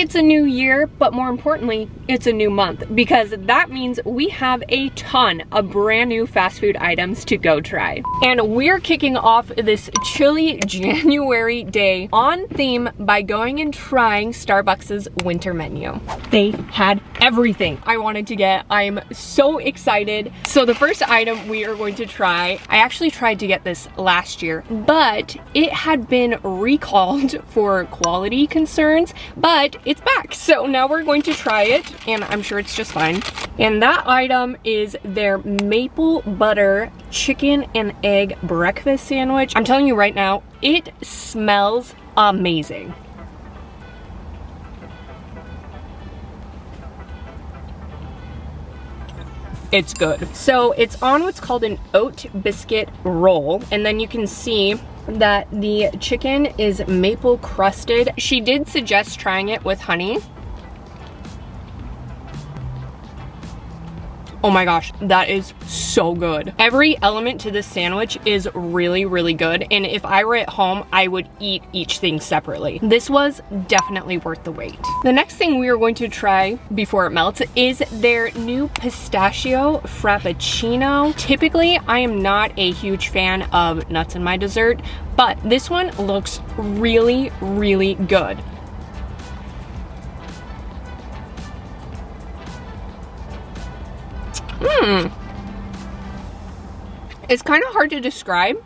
It's a new year, but more importantly, it's a new month, because that means we have a ton of brand new fast food items to go try. And we're kicking off this chilly January day on theme by going and trying Starbucks' winter menu. They had everything I wanted to get. I'm so excited. So the first item we are going to try, I actually tried to get this last year, but it had been recalled for quality concerns, but it's back. So now we're going to try it, and I'm sure it's just fine. And that item is their maple butter chicken and egg breakfast sandwich. I'm telling you right now, it smells amazing. It's good. So it's on what's called an oat biscuit roll, and then you can see that the chicken is maple crusted. She did suggest trying it with honey. Oh my gosh, that is so good. Every element to this sandwich is really, really good. And if I were at home, I would eat each thing separately. This was definitely worth the wait. The next thing we are going to try before it melts is their new pistachio frappuccino. Typically, I am not a huge fan of nuts in my dessert, but this one looks really, really good. It's kind of hard to describe.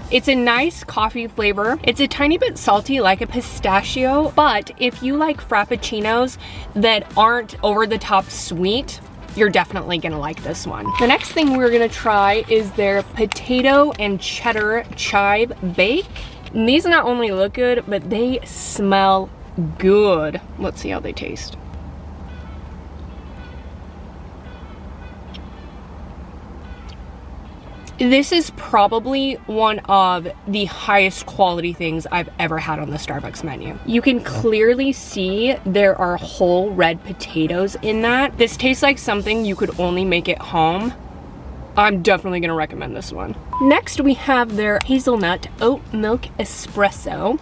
It's a nice coffee flavor. It's a tiny bit salty like a pistachio, but if you like frappuccinos that aren't over the top sweet, you're definitely gonna like this one. The next thing we're gonna try is their potato and cheddar chive bake. And these not only look good, but they smell good. Let's see how they taste. This is probably one of the highest quality things I've ever had on the Starbucks menu. You can clearly see there are whole red potatoes in that. This tastes like something you could only make at home. I'm definitely gonna recommend this one. Next, we have their hazelnut oat milk espresso.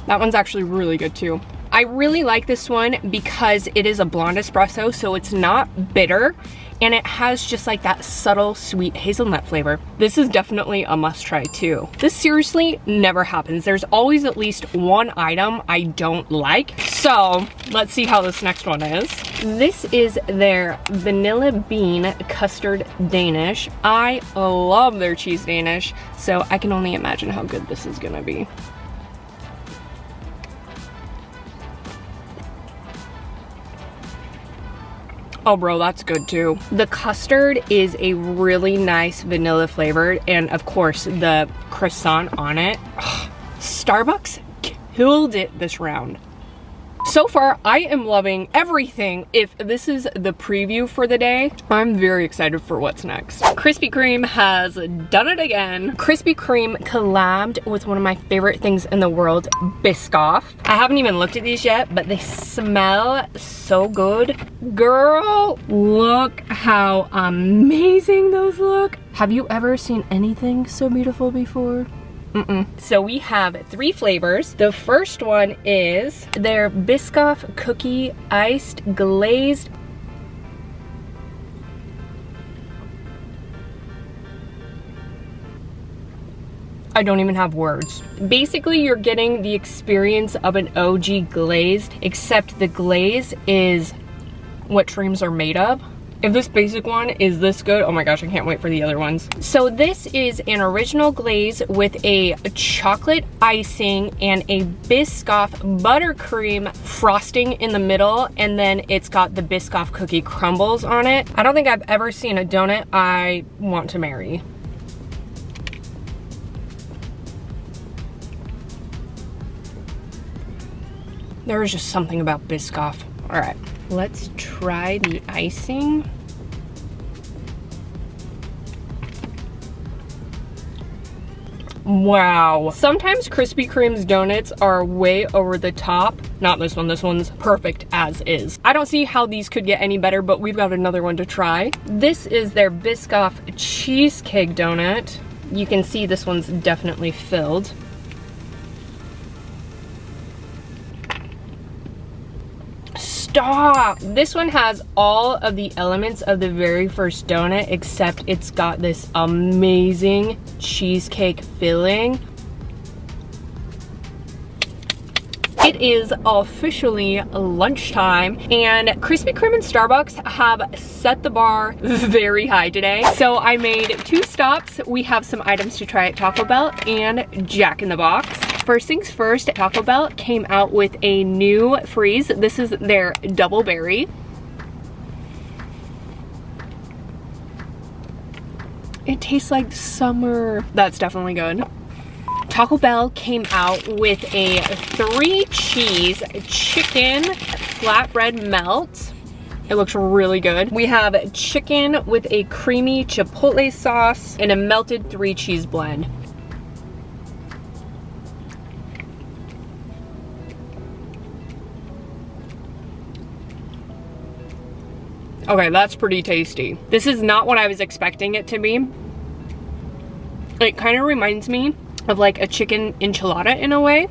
That one's actually really good too. I really like this one because it is a blonde espresso, so it's not bitter, and it has just like that subtle sweet hazelnut flavor. This is definitely a must try too. This seriously never happens. There's always at least one item I don't like. So let's see how this next one is. This is their vanilla bean custard Danish. I love their cheese Danish, so I can only imagine how good this is gonna be. Oh bro, that's good too. The custard is a really nice vanilla flavored, and of course the croissant on it. Ugh, Starbucks killed it this round. So far, I am loving everything. If this is the preview for the day, I'm very excited for what's next. Krispy Kreme has done it again. Krispy Kreme collabed with one of my favorite things in the world, Biscoff. I haven't even looked at these yet, but they smell so good. Girl, look how amazing those look. Have you ever seen anything so beautiful before? So we have 3 flavors. The first one is their Biscoff cookie iced glazed. I don't even have words. Basically, you're getting the experience of an OG glazed, except the glaze is what dreams are made of. If this basic one is this good, oh my gosh, I can't wait for the other ones. So this is an original glaze with a chocolate icing and a Biscoff buttercream frosting in the middle, and then it's got the Biscoff cookie crumbles on it. I don't think I've ever seen a donut I want to marry. There is just something about Biscoff. All right, let's try the icing. Wow. Sometimes Krispy Kreme's donuts are way over the top. Not this one, this one's perfect as is. I don't see how these could get any better, but we've got another one to try. This is their Biscoff cheesecake donut. You can see this one's definitely filled. Stop! This one has all of the elements of the very first donut, except it's got this amazing cheesecake filling. It is officially lunchtime, and Krispy Kreme and Starbucks have set the bar very high today. So I made 2 stops. We have some items to try at Taco Bell and Jack in the Box. First things first, Taco Bell came out with a new freeze. This is their double berry. It tastes like summer. That's definitely good. Taco Bell came out with a 3-cheese chicken flatbread melt. It looks really good. We have chicken with a creamy chipotle sauce and a melted 3-cheese blend. Okay, that's pretty tasty. This is not what I was expecting it to be. It kind of reminds me of like a chicken enchilada in a way.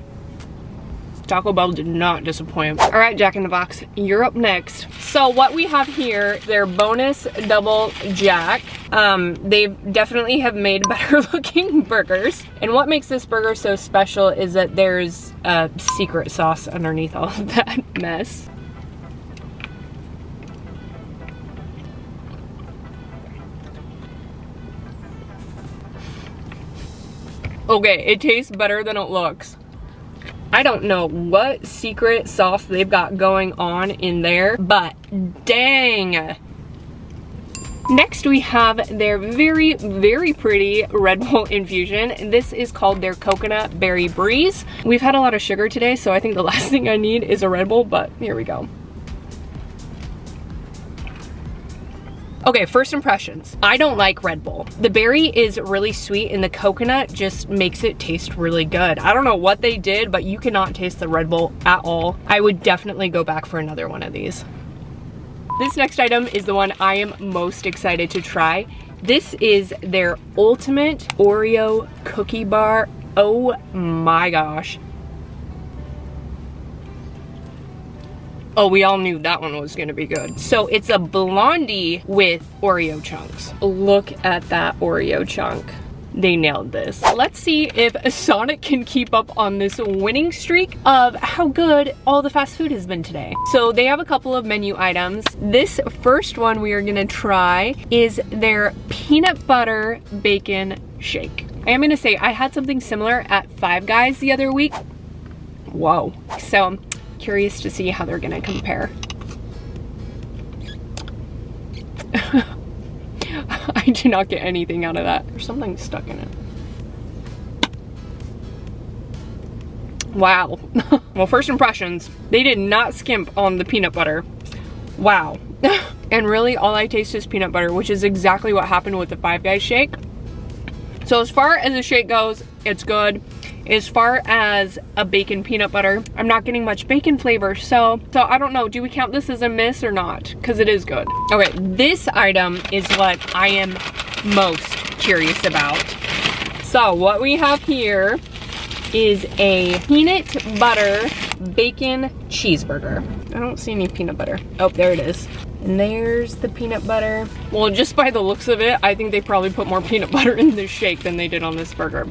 Taco Bell did not disappoint. All right, Jack in the Box, you're up next. So what we have here, their bonus double Jack. They definitely have made better looking burgers. And what makes this burger so special is that there's a secret sauce underneath all of that mess. Okay, it tastes better than it looks. I don't know what secret sauce they've got going on in there, but dang. Next we have their very, very pretty Red Bull infusion. This is called their Coconut Berry Breeze. We've had a lot of sugar today, so I think the last thing I need is a Red Bull, but here we go. Okay, first impressions. I don't like Red Bull. The berry is really sweet and the coconut just makes it taste really good. I don't know what they did, but you cannot taste the Red Bull at all. I would definitely go back for another one of these. This next item is the one I am most excited to try. This is their ultimate Oreo cookie bar. Oh my gosh. Oh, we all knew that one was gonna be good. So it's a blondie with Oreo chunks. Look at that Oreo chunk. They nailed this. Let's see if Sonic can keep up on this winning streak of how good all the fast food has been today. So they have a couple of menu items. This first one we are gonna try is their peanut butter bacon shake. I am gonna say I had something similar at Five Guys the other week. Whoa. So curious to see how they're gonna compare. I did not get anything out of that. There's something stuck in it. Wow. Well, first impressions, they did not skimp on the peanut butter. Wow. And really all I taste is peanut butter, which is exactly what happened with the Five Guys shake. So as far as the shake goes, it's good. As far as a bacon peanut butter, I'm not getting much bacon flavor, so I don't know, do we count this as a miss or not? Because it is good. Okay, this item is what I am most curious about. So what we have here is a peanut butter bacon cheeseburger. I don't see any peanut butter. Oh, there it is. And there's the peanut butter. Well, just by the looks of it, I think they probably put more peanut butter in this shake than they did on this burger.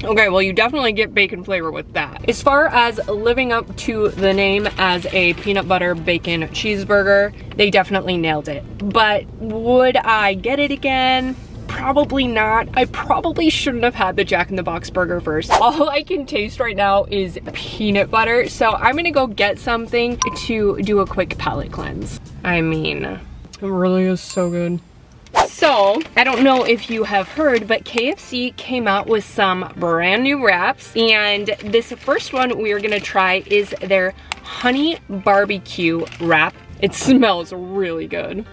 Okay, well, you definitely get bacon flavor with that. As far as living up to the name as a peanut butter bacon cheeseburger, they definitely nailed it. But would I get it again? Probably not. I probably shouldn't have had the Jack in the Box burger first. All I can taste right now is peanut butter, so I'm gonna go get something to do a quick palate cleanse. I mean, it really is so good. So, I don't know if you have heard, but KFC came out with some brand new wraps, and this first one we are gonna try is their honey barbecue wrap. It smells really good.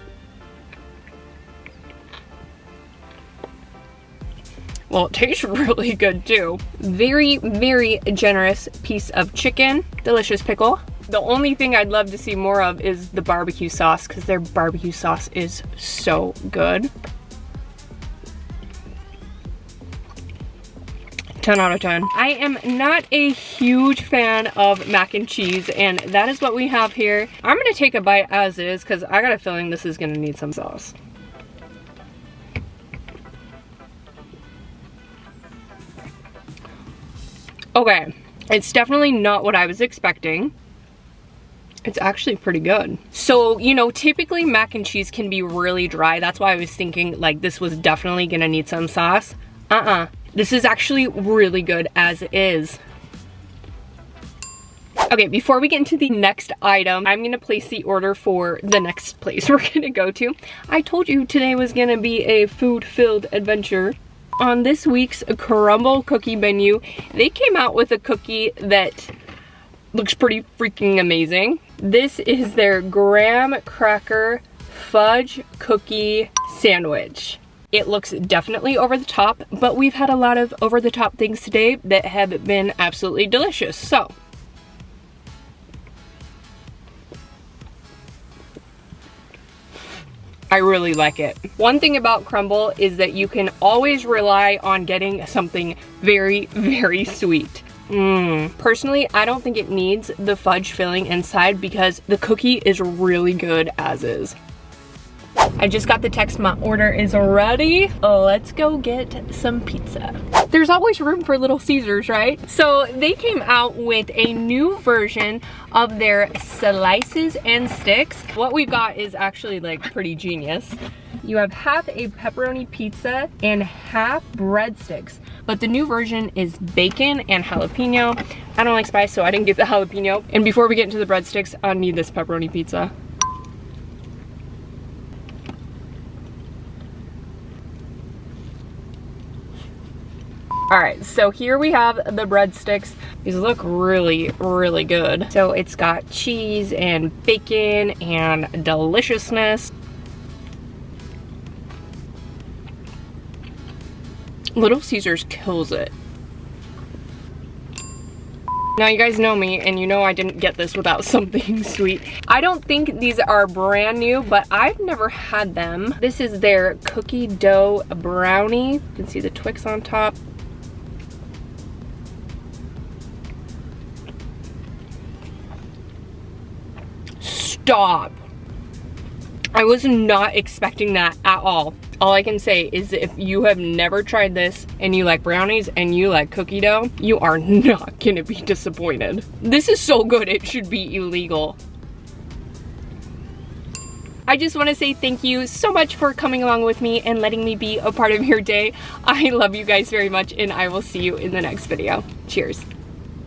Well, it tastes really good too. Very, very generous piece of chicken, delicious pickle. The only thing I'd love to see more of is the barbecue sauce, because their barbecue sauce is so good. 10 out of 10. I am not a huge fan of mac and cheese, and that is what we have here. I'm gonna take a bite as is because I got a feeling this is gonna need some sauce. Okay, it's definitely not what I was expecting. It's actually pretty good. So, you know, typically mac and cheese can be really dry. That's why I was thinking like this was definitely gonna need some sauce. This is actually really good as is. Okay, before we get into the next item, I'm gonna place the order for the next place we're gonna go to. I told you today was gonna be a food-filled adventure. On this week's crumble cookie menu, they came out with a cookie that looks pretty freaking amazing. This is their graham cracker fudge cookie sandwich. It looks definitely over the top, but we've had a lot of over the top things today that have been absolutely delicious. So, I really like it. One thing about crumble is that you can always rely on getting something very, very sweet. Personally, I don't think it needs the fudge filling inside because the cookie is really good as is. I just got the text my order is ready. Let's go get some pizza. There's always room for Little Caesars, right? So they came out with a new version of their slices and sticks. What we've got is actually like pretty genius. You have half a pepperoni pizza and half breadsticks, but the new version is bacon and jalapeno. I don't like spice, so I didn't get the jalapeno. And before we get into the breadsticks, I need this pepperoni pizza. All right, so here we have the breadsticks. These look really, really good. So it's got cheese and bacon and deliciousness. Little Caesars kills it. Now you guys know me and you know I didn't get this without something sweet. I don't think these are brand new, but I've never had them. This is their cookie dough brownie. You can see the Twix on top. Stop. I was not expecting that at all. All I can say is if you have never tried this and you like brownies and you like cookie dough, you are not gonna be disappointed. This is so good, it should be illegal. I just want to say thank you so much for coming along with me and letting me be a part of your day. I love you guys very much and I will see you in the next video. Cheers.